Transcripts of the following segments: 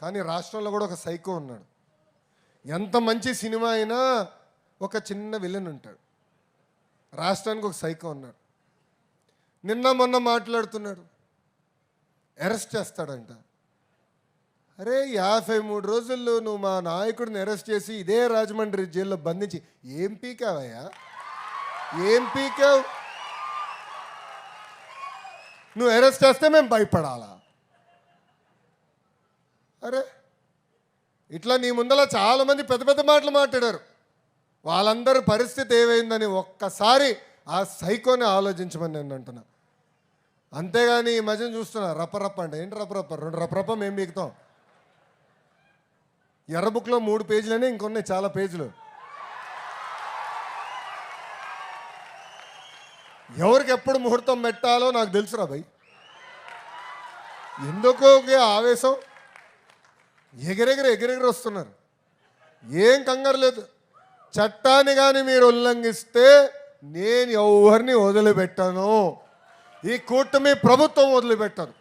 కానీ రాష్ట్రంలో కూడా ఒక సైకో ఉన్నాడు. ఎంత మంచి సినిమా అయినా ఒక చిన్న విలన్ ఉంటాడు. రాష్ట్రానికి ఒక సైకో ఉన్నాడు. నిన్న మొన్న మాట్లాడుతున్నాడు, అరెస్ట్ చేస్తాడంట. అరే 53 రోజుల్లో నువ్వు మా నాయకుడిని అరెస్ట్ చేసి ఇదే రాజమండ్రి జైల్లో బంధించి ఏం పీకావయ్యా? ఏం పీకావు? నువ్వు అరెస్ట్ చేస్తే మేము భయపడాలా? అరే ఇట్లా నీ ముందర చాలామంది పెద్ద పెద్ద మాటలు మాట్లాడారు. వాళ్ళందరి పరిస్థితి ఏమైందని ఒక్కసారి ఆ సైకోని ఆలోచించమని నేను అంటున్నా. అంతేగాని ఈ మధ్యన చూస్తున్నా రప్పరప్ప అంటే ఏంటి రప్పరప్ప? 2 రప్పరప్ప మేము బీకుతాం. ఎర్ర బుక్లో 3 పేజీలనే ఇంకొన్నాయి చాలా పేజీలు. ఎవరికి ఎప్పుడు ముహూర్తం పెట్టాలో నాకు తెలుసురా భయ్. ఎందుకో ఆవేశం, ఎగిరెగిరి వస్తున్నారు. ఏం కంగారు లేదు. చట్టాన్ని కానీ మీరు ఉల్లంఘిస్తే నేను ఎవరిని వదిలిపెట్టాను. ఈ కూటమి ప్రభుత్వం వదిలిపెట్టాను.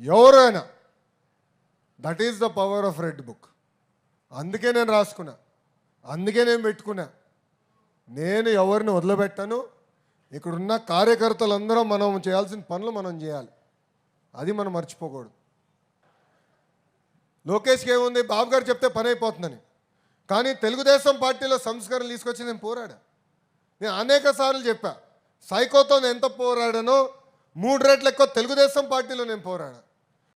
ఎవరైనా. That is the power of red book. అందుకే నేను రాసుకున్నా, అందుకే నేను పెట్టుకున్నా. నేను ఎవరిని వదిలిపెట్టాను. ఇక్కడున్న కార్యకర్తలందరం మనం చేయాల్సిన పనులు మనం చేయాలి. అది మనం మర్చిపోకూడదు. లోకేష్కి ఏముంది, బాబు గారు చెప్తే పని అయిపోతుందని. కానీ తెలుగుదేశం పార్టీలో సంస్కరణలు తీసుకొచ్చి నేను పోరాడా. నేను అనేక సార్లు చెప్పా, సైకోతో నేను ఎంత పోరాడానో 3 రెట్లు ఎక్కువ తెలుగుదేశం పార్టీలో నేను పోరాడా.